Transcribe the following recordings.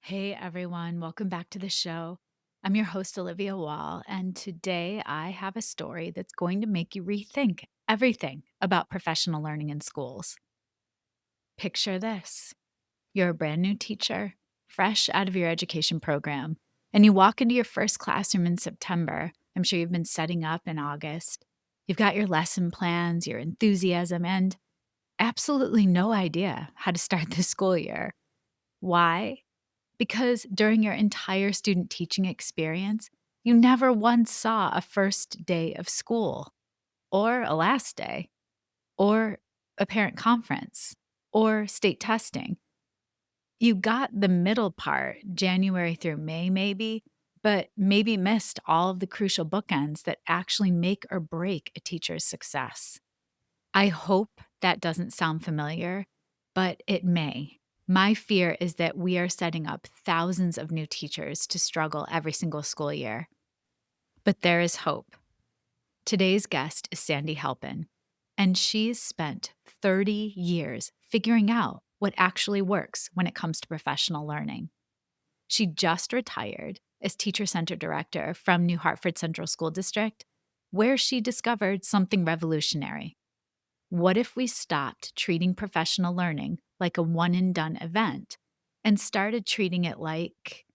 Hey everyone, welcome back to the show. I'm your host, Olivia Wall, and today I have a story that's going to make you rethink everything about professional learning in schools. Picture this: you're a brand new teacher, fresh out of your education program, and you walk into your first classroom in September. I'm sure you've been setting up in August. You've got your lesson plans, your enthusiasm, and absolutely no idea how to start the school year. Why? Because during your entire student teaching experience, you never once saw a first day of school, or a last day, or a parent conference, or state testing. You got the middle part, January through May, maybe, but maybe missed all of the crucial bookends that actually make or break a teacher's success. I hope that doesn't sound familiar, but it may. My fear is that we are setting up thousands of new teachers to struggle every single school year. But there is hope. Today's guest is Sandy Halpin, and she's spent 30 years figuring out what actually works when it comes to professional learning. She just retired as Teacher Center Director from New Hartford Central School District, where she discovered something revolutionary. What if we stopped treating professional learning like a one and done event and started treating it like,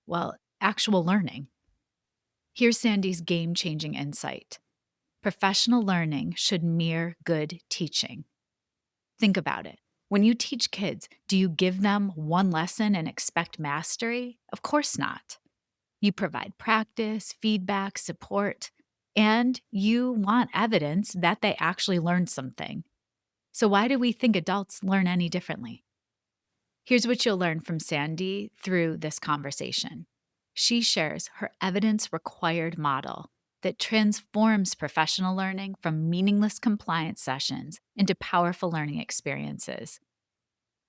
well, actual learning? Here's Sandy's game changing insight: professional learning should mirror good teaching. Think about it. When you teach kids, do you give them one lesson and expect mastery? Of course not. You provide practice, feedback, support, and you want evidence that they actually learned something. So, why do we think adults learn any differently? Here's what you'll learn from Sandy through this conversation. She shares her evidence required model that transforms professional learning from meaningless compliance sessions into powerful learning experiences.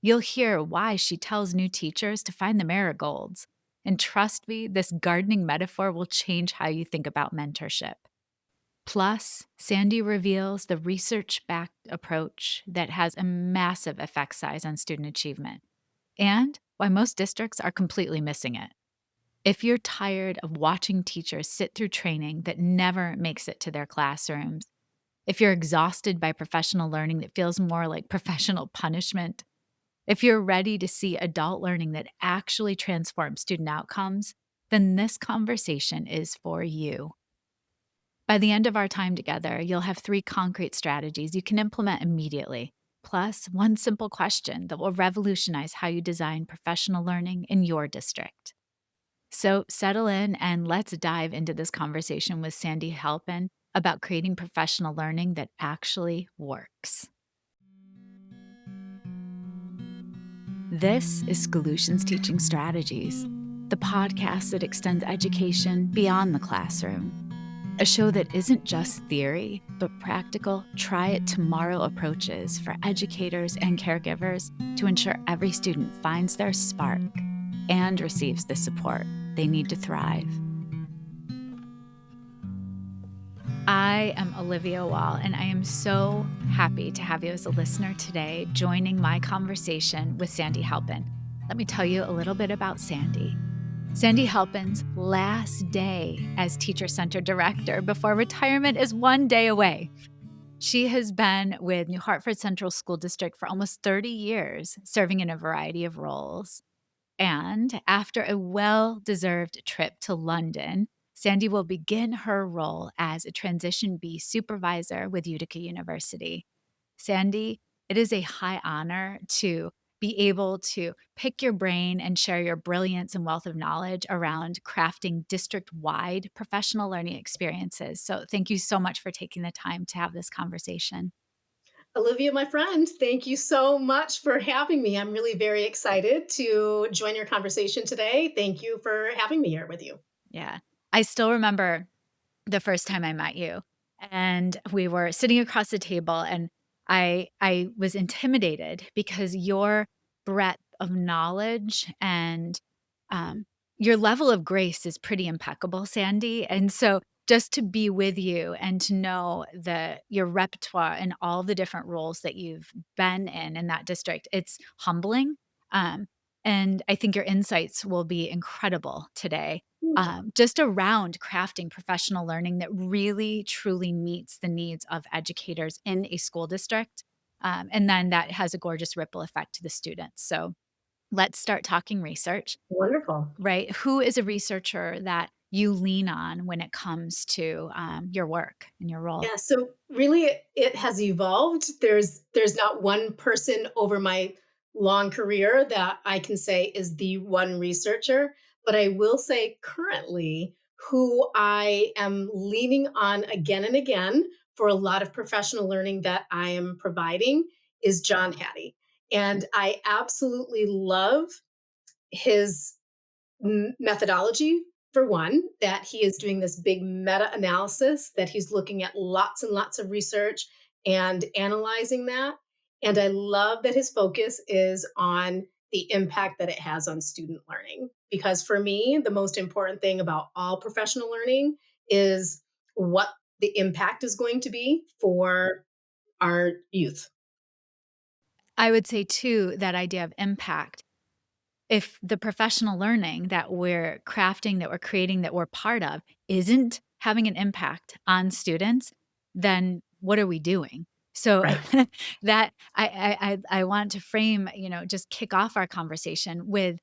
You'll hear why she tells new teachers to find the marigolds. And trust me, this gardening metaphor will change how you think about mentorship. Plus, Sandy reveals the research backed approach that has a massive effect size on student achievement, and why most districts are completely missing it. If you're tired of watching teachers sit through training that never makes it to their classrooms, if you're exhausted by professional learning that feels more like professional punishment, if you're ready to see adult learning that actually transforms student outcomes, then this conversation is for you. By the end of our time together, you'll have 3 concrete strategies you can implement immediately, plus one simple question that will revolutionize how you design professional learning in your district. So settle in and let's dive into this conversation with Sandy Halpin about creating professional learning that actually works. This is Schoolutions Teaching Strategies, the podcast that extends education beyond the classroom. A show that isn't just theory, but practical, try it tomorrow approaches for educators and caregivers to ensure every student finds their spark and receives the support they need to thrive. I am Olivia Wall, and I am so happy to have you as a listener today, joining my conversation with Sandy Halpin. Let me tell you a little bit about Sandy. Sandy Halpin's last day as Teacher Center Director before retirement is one day away. She has been with New Hartford Central School District for almost 30 years, serving in a variety of roles. And after a well-deserved trip to London, Sandy will begin her role as a Transition B supervisor with Utica University. Sandy, it is a high honor to be able to pick your brain and share your brilliance and wealth of knowledge around crafting district-wide professional learning experiences. So thank you so much for taking the time to have this conversation. Olivia, my friend, thank you so much for having me. I'm really very excited to join your conversation today. Thank you for having me here with you. Yeah. I still remember the first time I met you, and we were sitting across the table, and I was intimidated because your breadth of knowledge and um, your level of grace is pretty impeccable, Sandy. And so just to be with you and to know your repertoire and all the different roles that you've been in that district, it's humbling. Um, And I think your insights will be incredible today, Thank you. just around crafting professional learning that really truly meets the needs of educators in a school district. And then that has a gorgeous ripple effect to the students. So let's start talking research, Wonderful. right? Who is a researcher that you lean on when it comes to your work and your role? Yeah, so really it has evolved. There's not one person over my long career that I can say is the one researcher, but I will say currently who I am leaning on again and again for a lot of professional learning that I am providing is John Hattie. And I absolutely love his methodology for one, that he is doing this big meta analysis, that he's looking at lots and lots of research and analyzing that. And I love that his focus is on the impact that it has on student learning. Because for me, the most important thing about all professional learning is what the impact is going to be for our youth. I would say too, that idea of impact. If the professional learning that we're crafting, that we're creating, that we're part of isn't having an impact on students, then what are we doing? So Right. that I want to frame, just kick off our conversation with,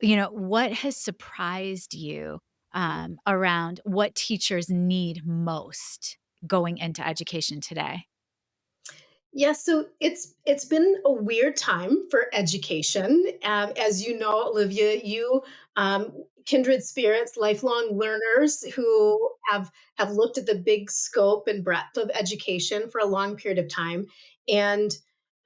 what has surprised you around what teachers need most going into education today? Yes, so it's been a weird time for education. As you know, Olivia, you kindred spirits, lifelong learners who have looked at the big scope and breadth of education for a long period of time. And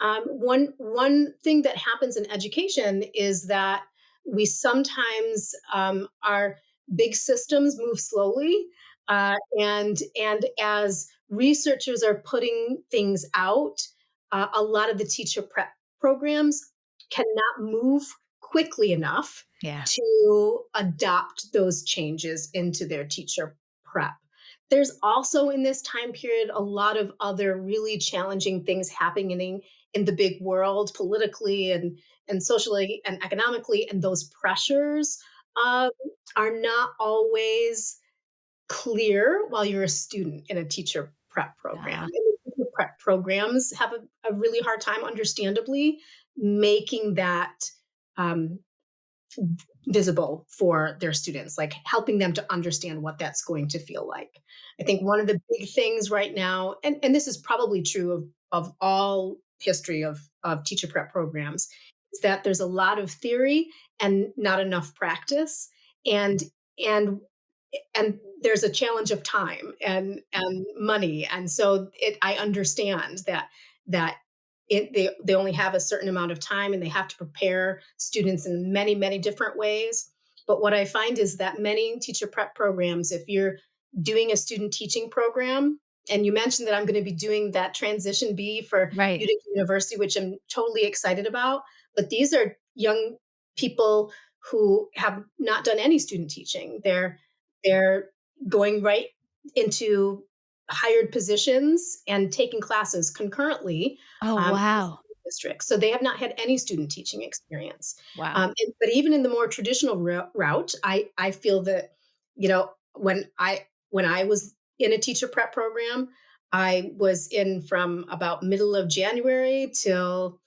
one thing that happens in education is that we sometimes our big systems move slowly, and as researchers are putting things out, a lot of the teacher prep programs cannot move quickly enough Yeah. to adopt those changes into their teacher prep. There's also in this time period a lot of other really challenging things happening in the big world politically and socially and economically, and those pressures um, are not always clear while you're a student in a teacher prep program. Yeah. And the teacher prep programs have a really hard time, understandably, making that um, visible for their students, like helping them to understand what that's going to feel like. I think one of the big things right now, and this is probably true of all history of teacher prep programs, is that there's a lot of theory and not enough practice. And and there's a challenge of time and money, and so I understand that they only have a certain amount of time and they have to prepare students in many different ways. But what I find is that many teacher prep programs, if you're doing a student teaching program, and you mentioned that I'm going to be doing that transition B for Right. Utica University, which I'm totally excited about, but these are young people who have not done any student teaching. They're going right into hired positions and taking classes concurrently Oh, in wow. school districts. So they have not had any student teaching experience. Wow. But even in the more traditional route, I feel that when I was in a teacher prep program, I was in from about middle of January till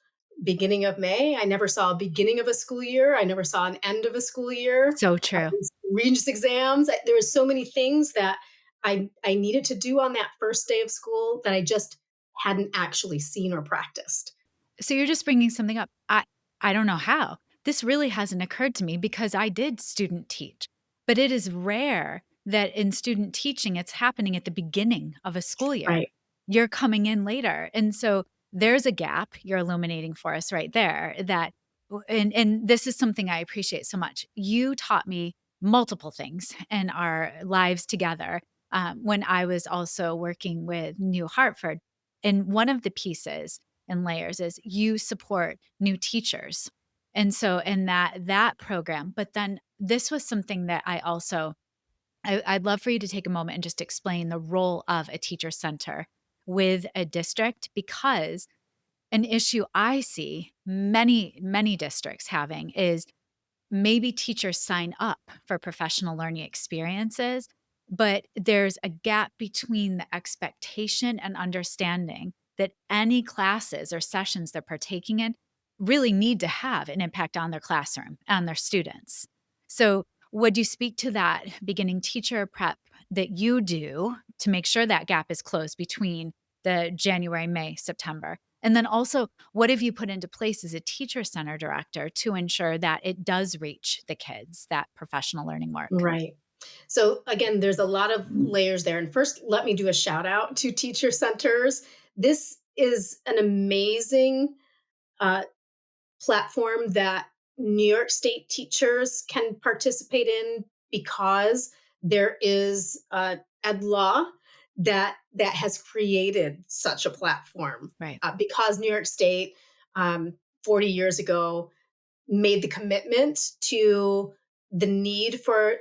beginning of May. I never saw a beginning of a school year. I never saw an end of a school year. So true. Regents exams. There were so many things that I needed to do on that first day of school that I just hadn't actually seen or practiced. So you're just bringing something up. I don't know how. This really hasn't occurred to me because I did student teach, but it is rare that in student teaching it's happening at the beginning of a school year. Right. You're coming in later. And so there's a gap you're illuminating for us right there that and this is something I appreciate so much. You taught me multiple things in our lives together when I was also working with New Hartford. And one of the pieces and layers is you support new teachers. And so in that program, but then this was something that I'd love for you to take a moment and just explain the role of a teacher center with a district because an issue I see many districts having is maybe teachers sign up for professional learning experiences, but there's a gap between the expectation and understanding that any classes or sessions they're partaking in really need to have an impact on their classroom and their students. So, would you speak to that beginning teacher prep that you do to make sure that gap is closed between the January, May, September? And then also, what have you put into place as a teacher center director to ensure that it does reach the kids, that professional learning work? Right. So again, there's a lot of layers there. And first, let me do a shout out to teacher centers. This is an amazing uh, platform that New York State teachers can participate in because there is ed law that has created such a platform. Right. Because New York State 40 years ago made the commitment to the need for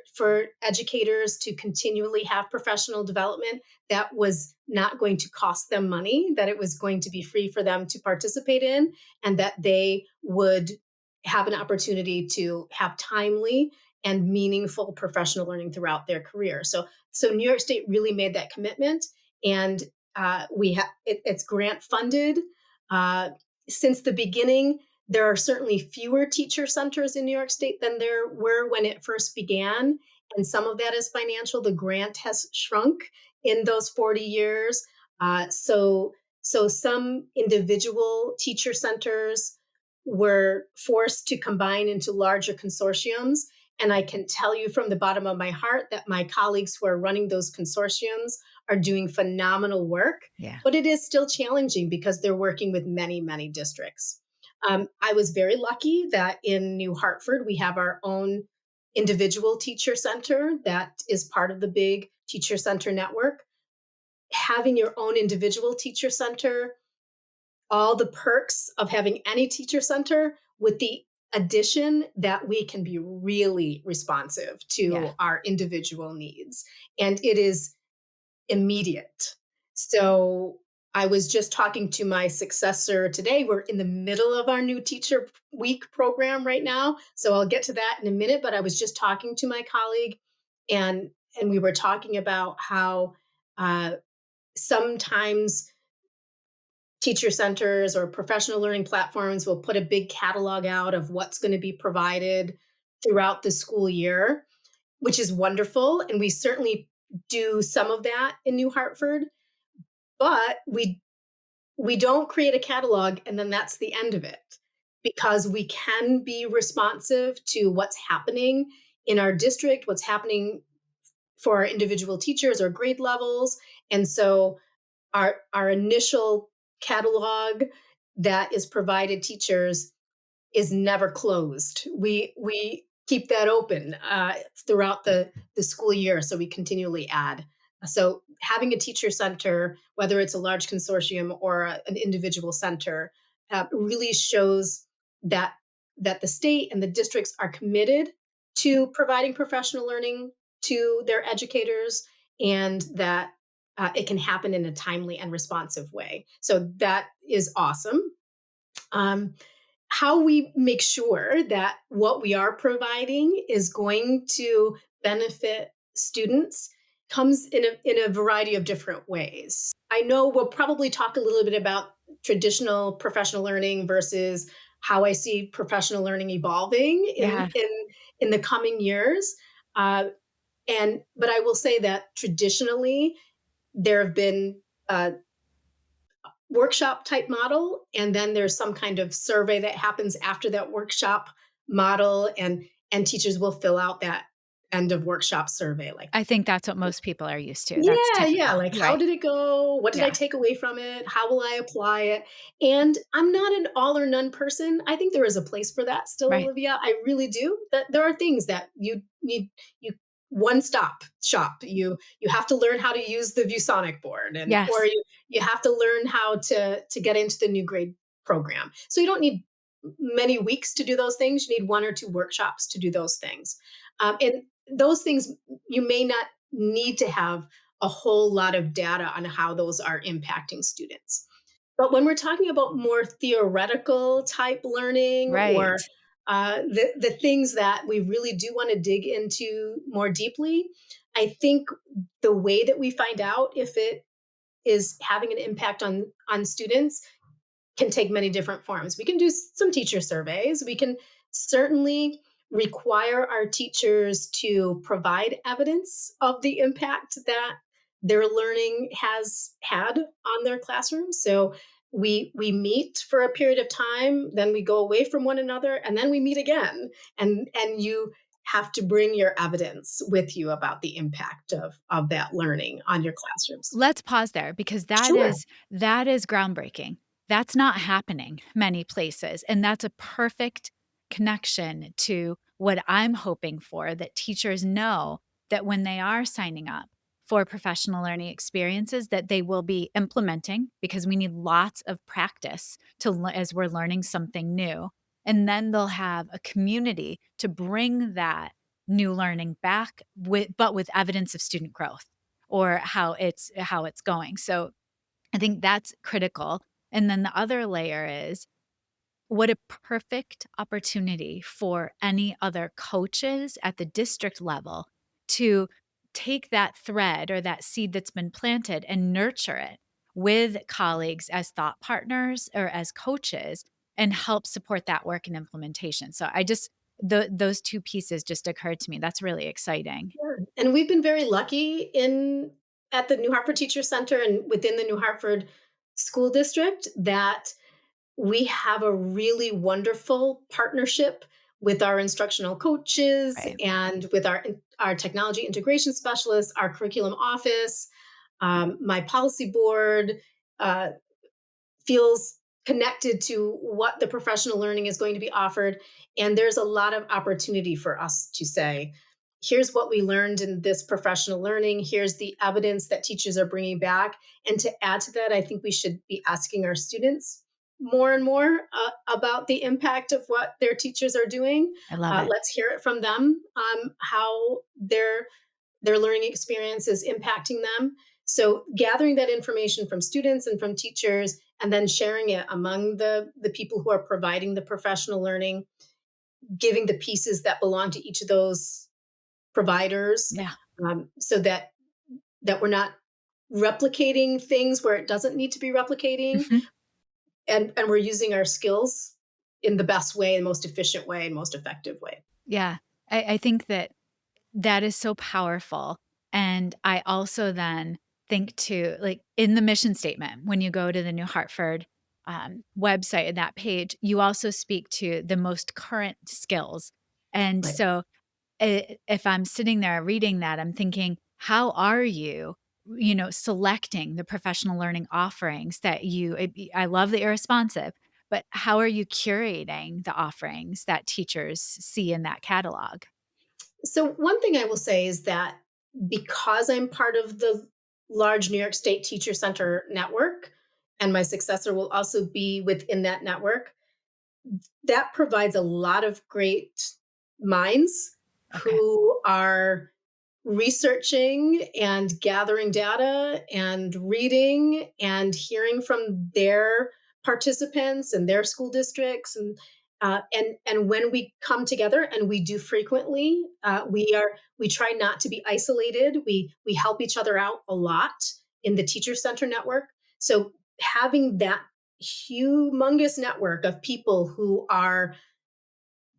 educators to continually have professional development that was not going to cost them money, that it was going to be free for them to participate in, and that they would have an opportunity to have timely and meaningful professional learning throughout their career. So New York State really made that commitment, and it's grant funded. uh, since the beginning, there are certainly fewer teacher centers in New York State than there were when it first began. And some of that is financial. The grant has shrunk in those 40 years. So some individual teacher centers were forced to combine into larger consortiums. And I can tell you from the bottom of my heart that my colleagues who are running those consortiums are doing phenomenal work, Yeah. but it is still challenging because they're working with many districts. I was very lucky that in New Hartford, we have our own individual teacher center that is part of the big teacher center network. Having your own individual teacher center, all the perks of having any teacher center, with the addition that we can be really responsive Yeah. to our individual needs. And it is immediate. So I was just talking to my successor today. We're in the middle of our new teacher week program right now. So I'll get to that in a minute, but I was just talking to my colleague, and we were talking about how uh, sometimes teacher centers or professional learning platforms will put a big catalog out of what's going to be provided throughout the school year, which is wonderful. And we certainly do some of that in New Hartford, but we don't create a catalog and then that's the end of it, because we can be responsive to what's happening in our district, what's happening for our individual teachers or grade levels. And so our initial catalog that is provided teachers is never closed. We keep that open throughout the school year, so we continually add. So having a teacher center, whether it's a large consortium or an individual center, really shows that that the state and the districts are committed to providing professional learning to their educators, and that it can happen in a timely and responsive way. So that is awesome. Um, how we make sure that what we are providing is going to benefit students comes in a variety of different ways. I know we'll probably talk a little bit about traditional professional learning versus how I see professional learning evolving Yeah. in the coming years. Uh, and but I will say that traditionally there have been workshop type model, and then there's some kind of survey that happens after that workshop model, and teachers will fill out that end of workshop survey, like, I think that's what most people are used to. That's yeah, typical. like, how Right. did it go? What did I Yeah. take away from it? How will I apply it? And I'm not an all or none person. I think there is a place for that still, Right. Olivia. I really do. That there are things that you need, you one stop shop. You have to learn how to use the ViewSonic board, and or Yes. you have to learn how to get into the new grade program. So you don't need many weeks to do those things. You need one or two workshops to do those things. And those things, you may not need to have a whole lot of data on how those are impacting students. But when we're talking about more theoretical type learning or Right. the things that we really do want to dig into more deeply, I think the way that we find out if it is having an impact on students can take many different forms. We can do some teacher surveys. We can certainly require our teachers to provide evidence of the impact that their learning has had on their classroom. So we meet for a period of time, then we go away from one another, and then we meet again. And you have to bring your evidence with you about the impact of that learning on your classrooms. Let's pause there because Sure. that is groundbreaking. That's not happening many places, and that's a perfect connection to what I'm hoping for, that teachers know that when they are signing up for professional learning experiences that they will be implementing because we need lots of practice as we're learning something new. And then they'll have a community to bring that new learning back with evidence of student growth or how it's going. So I think that's critical. And then the other layer is what a perfect opportunity for any other coaches at the district level to take that thread or that seed that's been planted and nurture it with colleagues as thought partners or as coaches and help support that work and implementation. So I just those two pieces just occurred to me. That's really exciting. Sure. And we've been very lucky in at the New Hartford Teacher Center and within the New Hartford School District that we have a really wonderful partnership with our instructional coaches Right. and with our technology integration specialists, our curriculum office, my policy board, uh, feels connected to what the professional learning is going to be offered. And there's a lot of opportunity for us to say, here's what we learned in this professional learning. Here's the evidence that teachers are bringing back. And to add to that, I think we should be asking our students more and more about the impact of what their teachers are doing. I love it. Let's hear it from them, how their learning experience is impacting them. So gathering that information from students and from teachers and then sharing it among the people who are providing the professional learning, giving the pieces that belong to each of those providers, Yeah. so that we're not replicating things where it doesn't need to be replicating, Mhm. and we're using our skills in the best way, the most efficient way, and most effective way. Yeah. I think that that is so powerful. And I also then think to like in the mission statement, when you go to the New Hartford website and that page, you also speak to the most current skills. And Right. so if I'm sitting there reading that, I'm thinking, how are you, selecting the professional learning offerings that I love that you're responsive, but how are you curating the offerings that teachers see in that catalog? So one thing I will say is that because I'm part of the large New York State Teacher Center network, and my successor will also be within that network, that provides a lot of great minds Okay. who are researching and gathering data and reading and hearing from their participants and their school districts and when we come together, and we do frequently, we try not to be isolated. We help each other out a lot in the teacher center network. So having that humongous network of people who are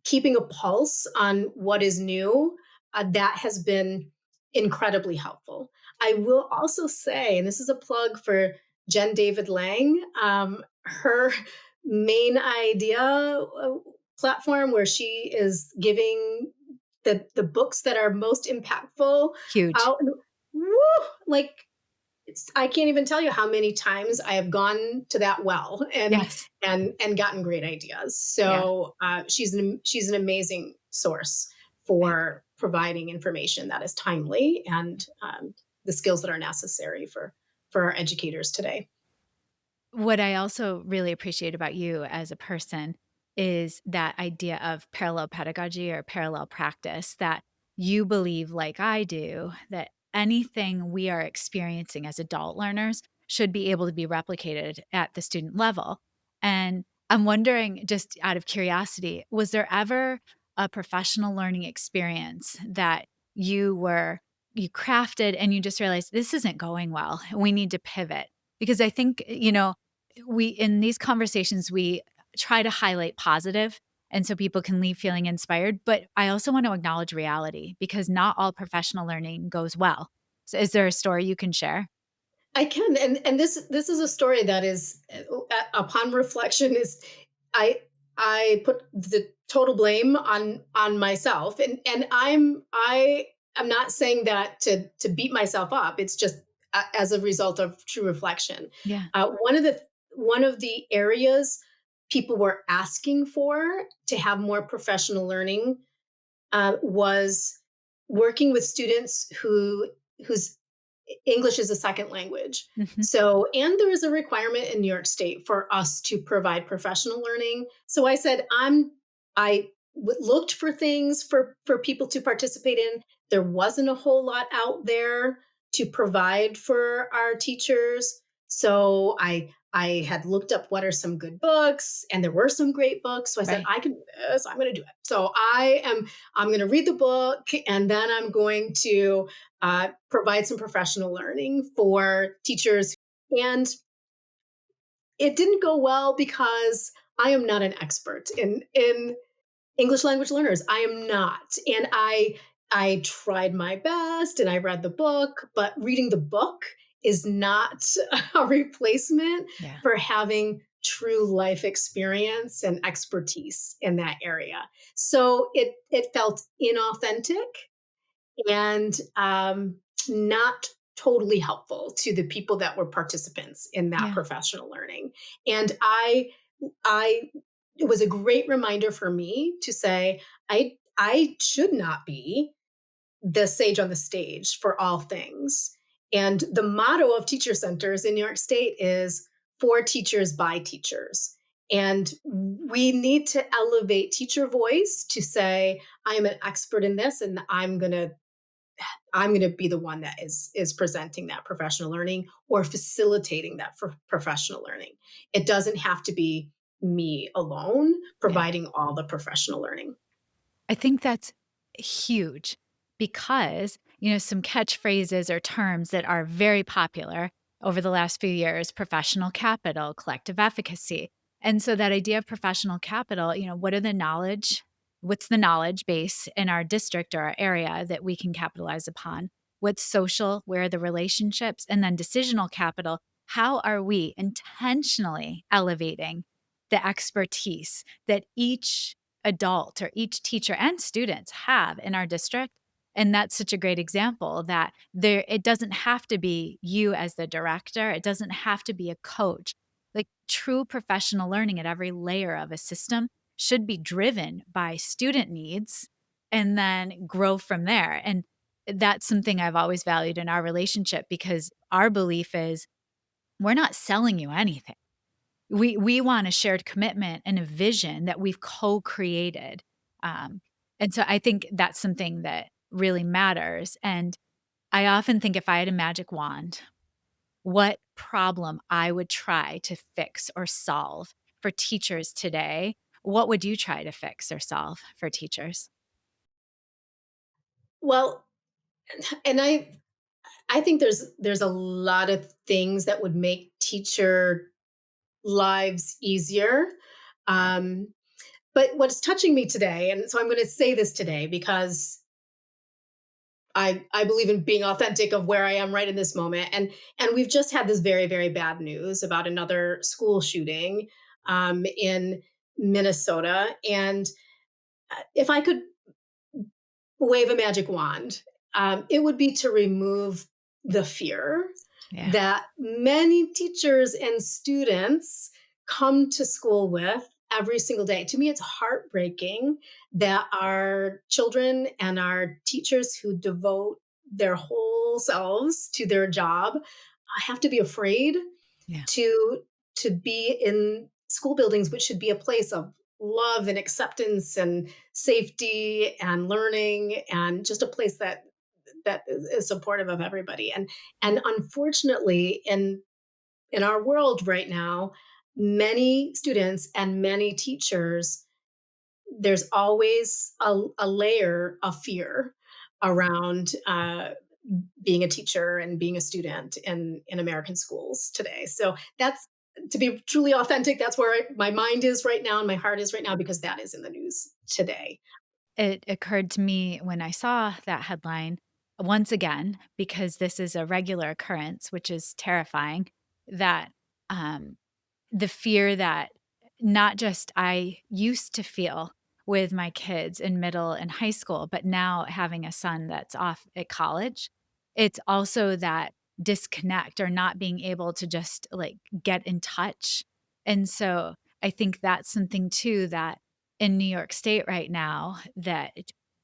keeping a pulse on what is new, that has been incredibly helpful. I will also say, and this is a plug for Jen David Lang, her main idea platform where she is giving the books that are most impactful Huge. out. Woo, like I can't even tell you how many times I have gone to that well Yes. and gotten great ideas. Yeah. So she's an amazing source for providing information that is timely and the skills that are necessary for our educators today. What I also really appreciate about you as a person is that idea of parallel pedagogy or parallel practice, that you believe, like I do, that anything we are experiencing as adult learners should be able to be replicated at the student level. And I'm wondering, just out of curiosity, was there ever a professional learning experience that you were you crafted and you just realized this isn't going well. We need to pivot. Because I think, we in these conversations we try to highlight positive and so people can leave feeling inspired, but I also want to acknowledge reality because not all professional learning goes well. So is there a story you can share? I can, and this is a story that is, upon reflection, is I I put the total blame on myself, and I am not saying that to beat myself up. It's just as a result of true reflection. Yeah. One of the areas people were asking for to have more professional learning was working with students whose English is a second language. Mhm. So, and there is a requirement in New York State for us to provide professional learning. So I said, looked for things for people to participate in. There wasn't a whole lot out there to provide for our teachers. So I had looked up what are some good books, and there were some great books. So I said, Right. I can do this. I'm going to do it. So I'm going to read the book, and then I'm going to provide some professional learning for teachers. And it didn't go well because I am not an expert in English language learners. I am not. And I tried my best and I read the book, but reading the book is not a replacement Yeah. for having true life experience and expertise in that area. So it felt inauthentic and not totally helpful to the people that were participants in that Yeah. professional learning. And I it was a great reminder for me to say I should not be the sage on the stage for all things. And the motto of teacher centers in New York State is for teachers by teachers. And we need to elevate teacher voice to say, I am an expert in this and I'm going to be the one that is presenting that professional learning or facilitating that for professional learning. It doesn't have to be me alone Yeah. providing all the professional learning. I think that's huge because, some catchphrases or terms that are very popular over the last few years, professional capital, collective efficacy. And so that idea of professional capital, what's the knowledge base in our district or our area that we can capitalize upon? What's social? Where are the relationships? And then decisional capital. How are we intentionally elevating the expertise that each adult or each teacher and students have in our district? And that's such a great example that it doesn't have to be you as the director, it doesn't have to be a coach. Like true professional learning at every layer of a system should be driven by student needs and then grow from there. And that's something I've always valued in our relationship because our belief is we're not selling you anything. We want a shared commitment and a vision that we've co-created, um, and so I think that's something that really matters, and I often think if I had a magic wand, what problem I would try to fix or solve for teachers today, what would you try to fix or solve for teachers? Well, and I think there's a lot of things that would make teacher lives easier. Um, but what's touching me today, and so I'm going to say this today because I believe in being authentic of where I am right in this moment. And we've just had this very, very bad news about another school shooting in Minnesota. And if I could wave a magic wand, it would be to remove the fear Yeah, that many teachers and students come to school with every single day. To me, it's heartbreaking that our children and our teachers who devote their whole selves to their job have to be afraid yeah, to be in school buildings, which should be a place of love and acceptance and safety and learning and just a place that is supportive of everybody. And unfortunately, in in our world right now, many students and many teachers, there's always a layer of fear around being a teacher and being a student in American schools today. So that's, to be truly authentic, that's where my mind is right now and my heart is right now, because that is in the news today. It occurred to me when I saw that headline once again, because this is a regular occurrence, which is terrifying, that um, the fear that not just I used to feel with my kids in middle and high school, but now having a son that's off at college, it's also that disconnect or not being able to just like get in touch. And so I think that's something too that in New York State right now that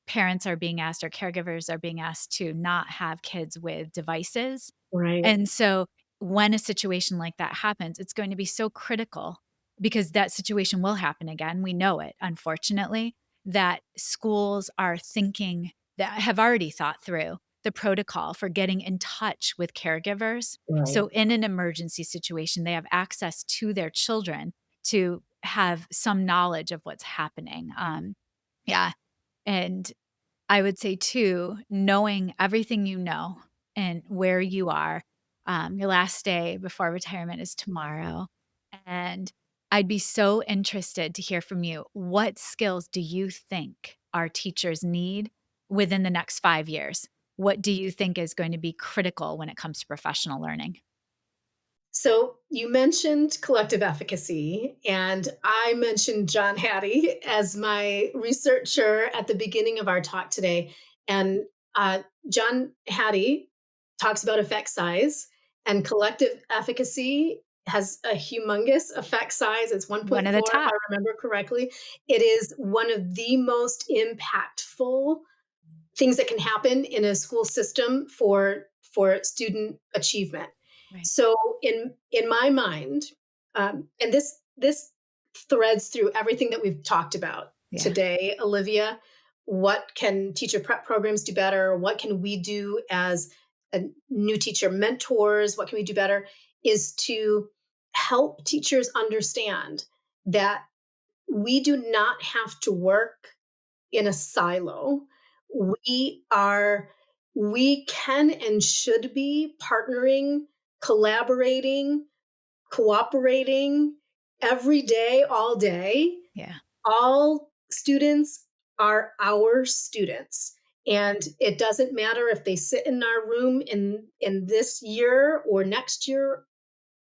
parents are being asked or caregivers are being asked to not have kids with devices. Right. And so when a situation like that happens, it's going to be so critical because that situation will happen again. We know it, unfortunately, that schools are thinking that have already thought through the protocol for getting in touch with caregivers. Right. So, in an emergency situation, they have access to their children to have some knowledge of what's happening. Yeah. And I would say too, knowing everything you know and where you are, your last day before retirement is tomorrow, and I'd be so interested to hear from you. What skills do you think our teachers need within the next 5 years? What do you think is going to be critical when it comes to professional learning? So you mentioned collective efficacy, and I mentioned John Hattie as my researcher at the beginning of our talk today. And John Hattie talks about effect size, and collective efficacy has a humongous effect size. It's One of the 1.4, if I top. remember correctly. It is one of the most impactful things that can happen in a school system for student achievement. Right. So in my mind, and this threads through everything that we've talked about Yeah. today, Olivia. What can teacher prep programs do better? What can we do as a new teacher mentors? What can we do better? Is to help teachers understand that we do not have to work in a silo. We are we can and should be partnering, collaborating, cooperating every day, all day. Yeah. All students are our students. And it doesn't matter if they sit in our room in this year or next year.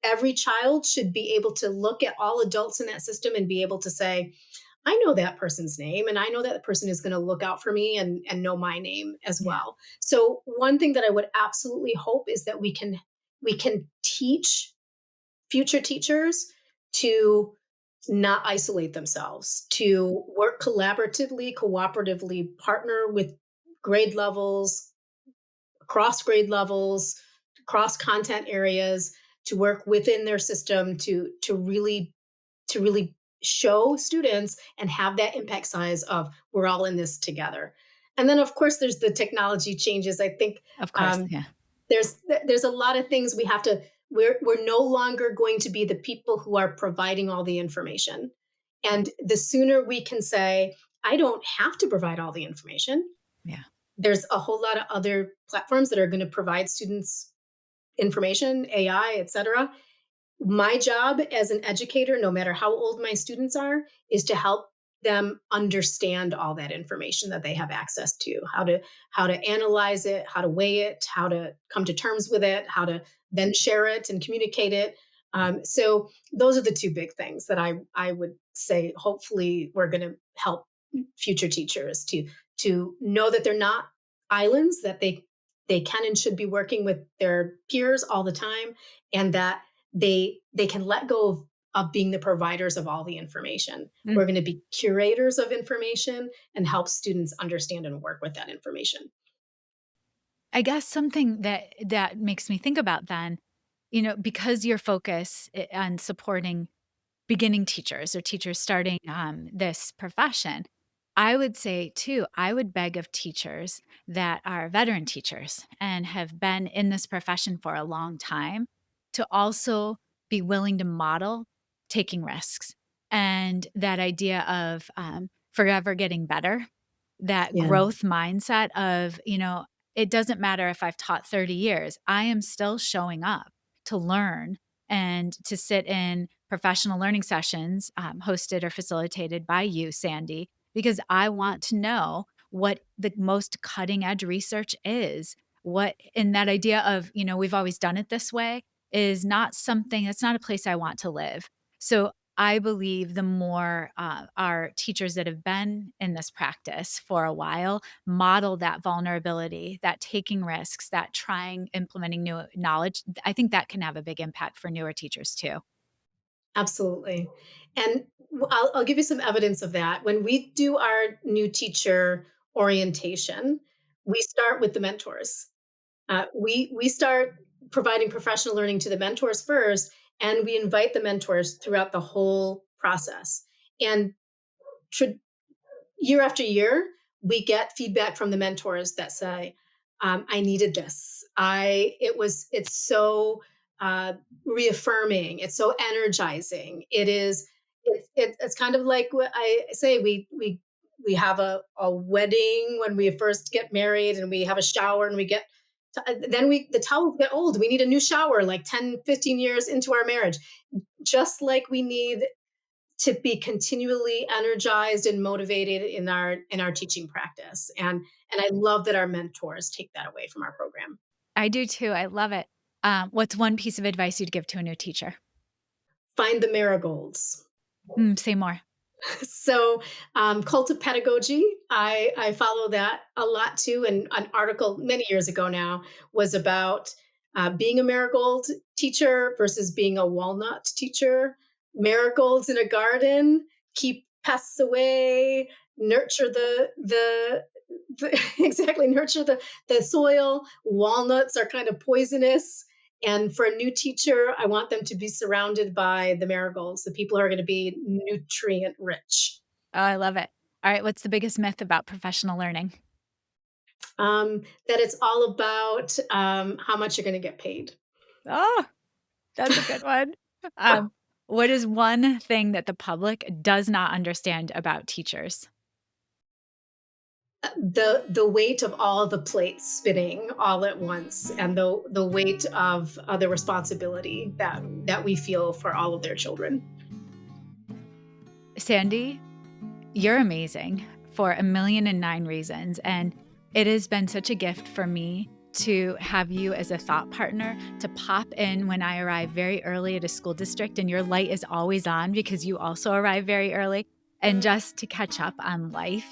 Every child should be able to look at all adults in that system and be able to say, I know that person's name, and I know that person is going to look out for me and know my name as Yeah. well. So one thing that I would absolutely hope is that we can teach future teachers to not isolate themselves, to work collaboratively, cooperatively, partner with grade levels, across grade levels, across content areas, to work within their system to really show students and have that impact size of we're all in this together. And then of course there's the technology changes. I think Of course. um, Yeah. there's a lot of things we have to. We're no longer going to be the people who are providing all the information. And the sooner we can say, I don't have to provide all the information. Yeah. There's a whole lot of other platforms that are going to provide students information, AI, et cetera. My job as an educator, no matter how old my students are, is to help them understand all that information that they have access to, how to analyze it, how to weigh it, how to come to terms with it, how to then share it and communicate it. So those are the two big things that I would say. Hopefully, we're going to help future teachers to know that they're not islands, that they can and should be working with their peers all the time, and that they can let go of being the providers of all the information. Mm. We're going to be curators of information and help students understand and work with that information. I guess something that makes me think about then, because your focus on supporting beginning teachers or teachers starting this profession, I would say too, I would beg of teachers that are veteran teachers and have been in this profession for a long time to also be willing to model taking risks. And that idea of forever getting better, that Yeah. growth mindset of, it doesn't matter if I've taught 30 years, I am still showing up to learn and to sit in professional learning sessions hosted or facilitated by you, Sandy, because I want to know what the most cutting edge research is. What, in that idea of, we've always done it this way is not something, that's not a place I want to live. So I believe the more our teachers that have been in this practice for a while model that vulnerability, that taking risks, that trying, implementing new knowledge, I think that can have a big impact for newer teachers too. Absolutely. And I'll give you some evidence of that. When we do our new teacher orientation, we start with the mentors. We start providing professional learning to the mentors first, and we invite the mentors throughout the whole process. And tr- year after year, we get feedback from the mentors that say, "I needed this. It's so reaffirming. It's so energizing. It is. It's kind of like what I say. We have a wedding when we first get married, and we have a shower, and we get then we the towels get old. We need a new shower like 10, 15 years into our marriage. Just like we need to be continually energized and motivated in our teaching practice. And I love that our mentors take that away from our program. I do too. I love it. What's one piece of advice you'd give to a new teacher? Find the marigolds. Say more. So, cult of pedagogy, I follow that a lot too. And an article many years ago now was about being a marigold teacher versus being a walnut teacher. Marigolds in a garden keep pests away, nurture exactly, nurture the soil. Walnuts are kind of poisonous. And for a new teacher, I want them to be surrounded by the marigolds, the people who are going to be nutrient rich. Oh, I love it. All right. What's the biggest myth about professional learning? That it's all about how much you're going to get paid. Oh, that's a good one. Um, what is one thing that the public does not understand about teachers? The weight of all the plates spinning all at once, and the weight of the responsibility that we feel for all of their children. Sandy, you're amazing for a million and nine reasons. And it has been such a gift for me to have you as a thought partner to pop in when I arrive very early at a school district and your light is always on because you also arrive very early. And just to catch up on life,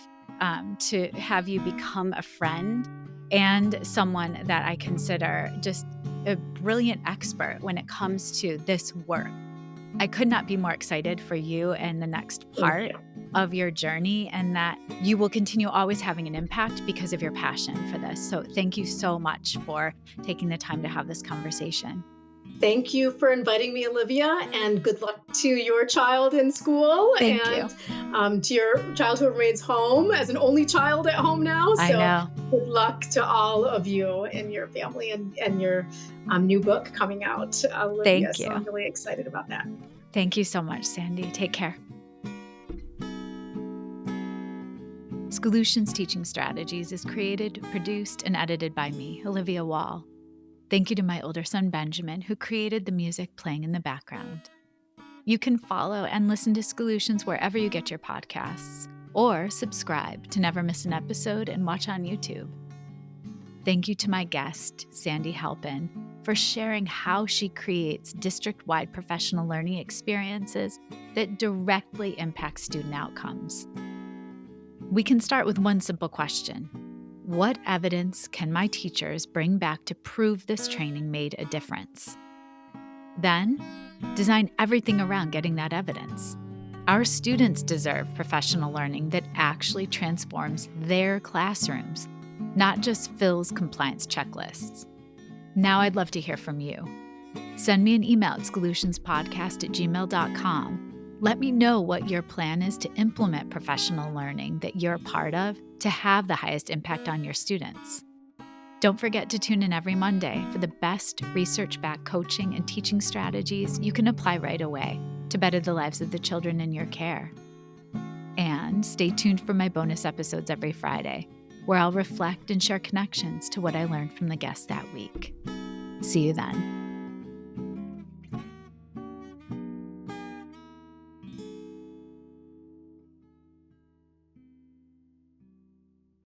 to have you become a friend and someone that I consider just a brilliant expert when it comes to this work. I could not be more excited for you and the next Thank part you. of your journey, and that you will continue always having an impact because of your passion for this. So thank you so much for taking the time to have this conversation. Thank you for inviting me, Olivia, and good luck to your child in school Thank you. and to your child who remains home as an only child at home now. I So, know. good luck to all of you and your family and your new book coming out, Olivia. Thank So, I'm you. really excited about that. Thank you so much, Sandy. Take care. Schoolutions Teaching Strategies is created, produced, and edited by me, Olivia Wall. Thank you to my older son, Benjamin, who created the music playing in the background. You can follow and listen to Schoolutions wherever you get your podcasts, or subscribe to never miss an episode and watch on YouTube. Thank you to my guest, Sandy Halpin, for sharing how she creates district-wide professional learning experiences that directly impact student outcomes. We can start with one simple question. What evidence can my teachers bring back to prove this training made a difference? Then, design everything around getting that evidence. Our students deserve professional learning that actually transforms their classrooms, not just fills compliance checklists. Now I'd love to hear from you. Send me an email at schoolutionspodcast@gmail.com. Let me know what your plan is to implement professional learning that you're a part of to have the highest impact on your students. Don't forget to tune in every Monday for the best research-backed coaching and teaching strategies you can apply right away to better the lives of the children in your care. And stay tuned for my bonus episodes every Friday, where I'll reflect and share connections to what I learned from the guests that week. See you then.